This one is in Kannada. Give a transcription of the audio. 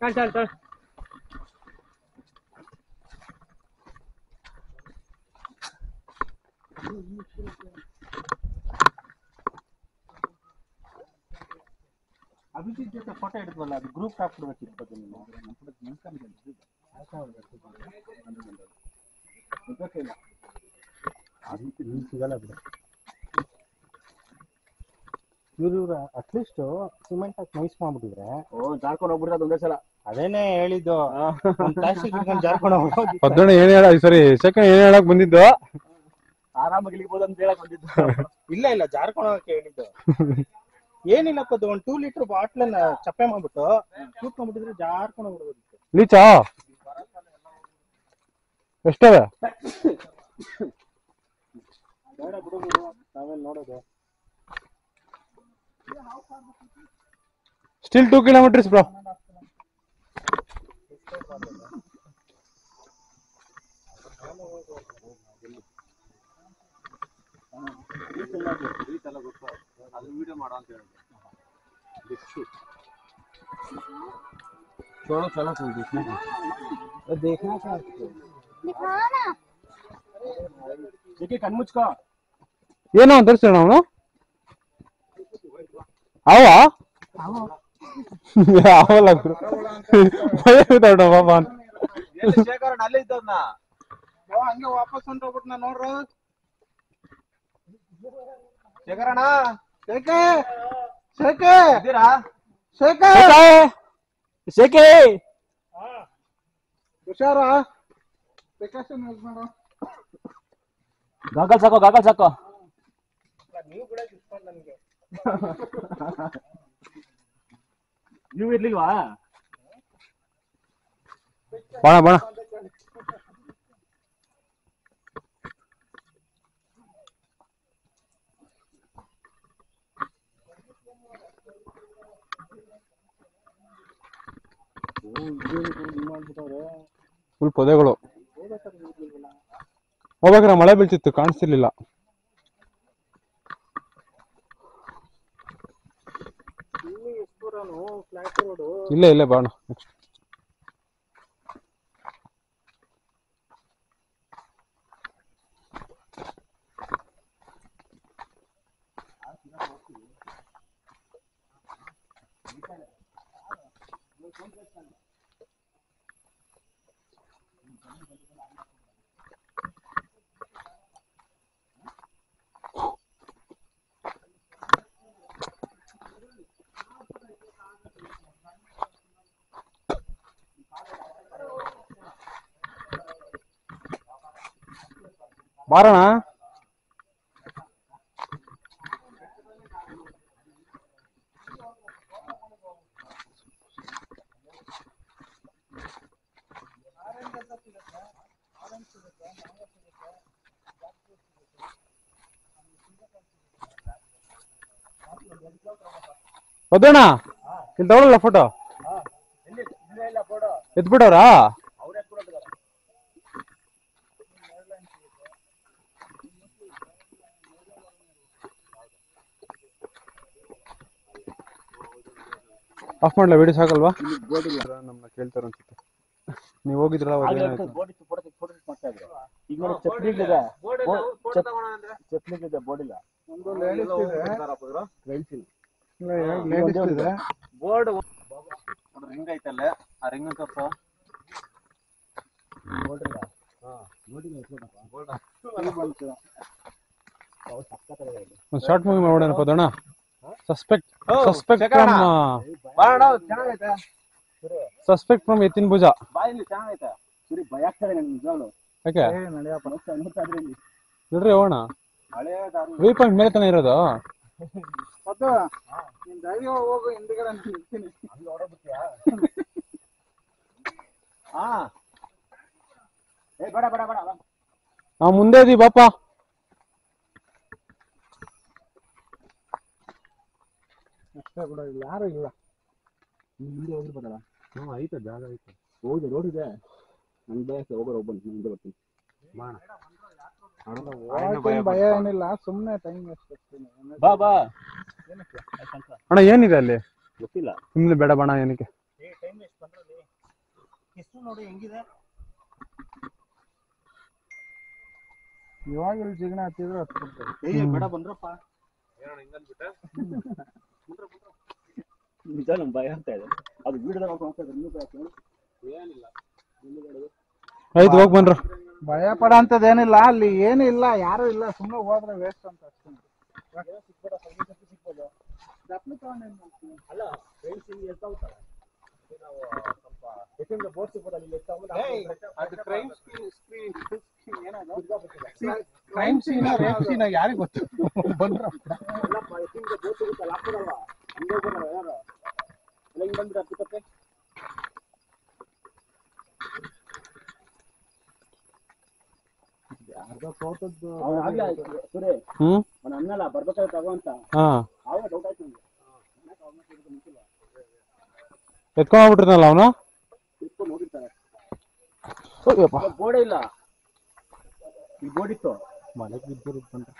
चल चल ಅಭಿಜಿತ್ ಜೊತೆ ಫೋಟೋ ಹಿಡಿದ್ವಲ್ಲ, ಅದು ಗ್ರೂಪ್ ಹಾಕ್ಬಿಡ್ಬೇಕಿತ್ತು. ಸಿಗಲ್ಲ ಬಿಡ. ಇವ್ರ ಅಟ್ಲೀಸ್ಟ್ ಸಿಮೆಂಟ್ ಹಾಕಿ ನೈಸ್ ಮಾಡ್ಬಿಟ್ಟಿದ್ರೆ ಜಾರ್ಕೊಂಡು ಹೋಗ್ಬಿಡ್ತಾರೆ ಒಂದೇ ಸಲ. ಅದೇನೇ ಹೇಳಿದ್ದು, ಪ್ಲಾಸ್ಟಿಕ್ ಇಟ್ಕೊಂಡು ಜಾರ್ಕೊಂಡು ಹೋಗ್ಬೋದು. ಪದ್ದಣ್ಣ ಏನ್ ಹೇಳ ಸರಿ ಸೆಕೆಂಡ್ ಏನ್ ಹೇಳಕ್ ಬಂದಿದ್ದು? ಆರಾಮಾಗಿ ಇಳಿಬೋದು ಅಂತ ಹೇಳಕ್ ಬಂದಿದ್ದು. ಇಲ್ಲ ಇಲ್ಲ ಜಾರ್ಕೊಂಡು ಹೋಗಕ್ಕೆ ಹೇಳಿದ್ದು. ಏನಿಲ್ಲಪ್ಪ, ಅದು 1 2 ಲೀಟರ್ ಬಾಟ್ಲನ್ನ ಚಪ್ಪೆ ಮಾಡ್ಬಿಟ್ಟು ಕೂತ್ಕೊಂಡ್ಬಿಟ್ಟಿದ್ರೆ ಜಾರ್ಕೊಂಡು ಹೋಗ್ಬೋದಿತ್ತು. ಲೀಚಾ ಎಷ್ಟವೆ? ಬೇಡ ಬಿಡು ಬಿಡು, ನಾವೇನ್ ನೋಡೋದು. Still 2 kilometers bro. छोड़ो चलो कोई देखना क्या दिखाना देखिए कन्मुच्का ಏನೋ ತರ್ಸೋಣ ಅವನು ಅವಲ್ಲ ಪಾಪ ಶೇಖರ್ ಅಲ್ಲೇ ಇದ್ದವ್ನ ಹಂಗೆ ವಾಪಸ್ ಹೊಂಟೋಗ್ಬಿಟ್ಟು ನಾ ನೋಡ್ರು. ಶೇಖರಣ್ಣ ಶೇಖೆ ಶೇಖೆ ಇದ್ದೀರಾ? ಶೇಖೆ ಶೇಖೆ ಹುಷಾರ, ಪ್ರಿಕಾಷನ್ ಯೂಸ್ ಮಾಡು. ಗಾಗಲ್ಸ್ ಹಾಕೋ ನೀವು ಕೂಡ ಇಸ್ಕೊಂಡು ನನಗೆ ನೀವು ಇರ್ಲಿಲ್ವಾ? ಬಾಣ ಬಾಣ ಫುಲ್ ಪೊದೆಗಳು. ಹೋಗ್ಬೇಕ್ರೆ ಮಳೆ ಬೀಳ್ತಿತ್ತು, ಕಾಣಿಸ್ತಿರ್ಲಿಲ್ಲ. ಇಲ್ಲೇ ಇಲ್ಲೇ ಬಾಣ. ನೆಕ್ಸ್ಟ್ ಬಾರಣ. ಪದ್ದಣ್ಣ ಇಲ್ಲಿ ತಗೊಳ್ಳಲ್ಲ ಫೋಟೋ ಎತ್ಬಿಟ್ಟವ್ರಾ? ಆಫ್ ಮಾಡ್ಲಾ? ವಿಡಿಯೋ ಸಾಕಲ್ವಾ? ನಮ್ಮನ್ನ ಕೇಳ್ತಾರ ಅನ್ಸುತ್ತೆ. ನೀವು ಹೋಗಿದ್ರಲ್ಲ ಚಪ್ಲಿಗಿದೆ ಬೋರ್ಡ್ ಇಲ್ಲ. ಬೋರ್ಡ್ ರಿಂಗ್ ಐತಲ್ಲ, ಆ ರಿಂಗ್ ತಪ್ಪ ಒಂದು ಶಾರ್ಟ್ ಮೂವಿ ಮಾಡೋಣ ಪದಣ್ಣ. ಸಸ್ಪೆಕ್ಟ್ ಫ್ರಮ್ ಎತ್ತಿನ ಭುಜ. ಬಾಯಲ್ಲಿ ಚೆನ್ನಾಗೈತೆ. ಸರಿ ಭಯ ಆಗ್ತದೆ ನನ್ಗೆ ನಿಜವಾಗ್ಲು. ಯಾಕೆ ನೋಡ್ರಿ ಹೋಗೋಣ. ಹಳೆ ದಾರಿ ವ್ಯೂ ಪಾಯಿಂಟ್ ಮೇಲೆ ತಾನೇ ಇರೋದು. ಹೋಗು, ಹಿಂದ್ಗಡೆ ನಿಲ್ತೀನಿ. ಹಾ ಏ ಬೇಡ ಬೇಡ ಬೇಡ ನಾವು ಮುಂದೆ ಇದೀವಿ ಬಾಪ. ಅಷ್ಟೇ ಬಿಡ, ಇಲ್ಲಿ ಯಾರು ಇಲ್ಲ. ಮುಂದೆ ಹೋಗಿರ್ಬೋದಲ್ಲ. ಐತೆ ಜಾಗ ಐತೆ. ಹೌದು ರೋಡ್ ಇದೆ. ನನ್ ಭಯ ಹೋಗೋರು ಹೋಗ್ಬಂದು ಮುಂದೆ ಬರ್ತೀನಿ. ಭಯ ಏನಿಲ್ಲ, ಸುಮ್ಮನೆ ಟೈಮ್ ವೇಸ್ಟ್. ಬಾ ಬಾ. ಅಣ್ಣ ಏನಿದೆ ಅಲ್ಲಿ? ಗೊತ್ತಿಲ್ಲ. ಸುಮ್ಮನೆ ಬೇಡ ಬಣ್ಣ ಏನಕ್ಕೆ? ಟೈಮ್ ವೇಸ್ಟ್ ಬಂದ್ರೆ ಹೆಸರು ನೋಡಿ ಹೆಂಗಿದೆ. ಇವಾಗ ಇಲ್ಲಿ ಜಿಗಣ ಹತ್ತಿದ್ರು ಹತ್ಬಿಡ್ತಾರೆ. ಬೇಡ ಬಂದ್ರಪ್ಪ. ನಿಜ ನಮ್ ಭಯ ಅಂತ ಇದೆ. ಅದು ಆಯ್ತು ಹೋಗಿ ಬನ್ರ. ಭಯ ಪಡ ಅಂತದೇನಿಲ್ಲ, ಅಲ್ಲಿ ಏನು ಇಲ್ಲ, ಯಾರು ಇಲ್ಲ, ಸುಮ್ಮನೆ ಹೋದ್ರೆ ವೇಸ್ಟ್ ಅಂತ ಅಷ್ಟೇ. ಅಲ್ಲ ಕ್ರೈಮ್ ಸೀನ್ ರೇಪ್ ಸೀನ್ ಯಾರಿಗೆ ಗೊತ್ತು. ಬಂದ್ರಪ್ಪ ಯಾರ್ದೋ ಫೋಟೋದ್ದು ಅನ್ನಲ್ಲ ಬರ್ಬೇಕಾದ್ರೆ ತಗೋಂತ ಡೌಟ್ ಆಯ್ತು ನಂಗೆ. ಎತ್ಕೊಂಡ್ಬಿಟ್ರನಲ್ಲ ಅವನು. ನೋಡಿರ್ತಾರೆ ಹೋಗ್ಯಪ್ಪ. ಬೋರ್ಡೇ ಇಲ್ಲ, ಈ ಬೋರ್ಡ್ ಇತ್ತು ಮಳೆಗೆ ಬಿದ್ದಿರುತ್ತೆ.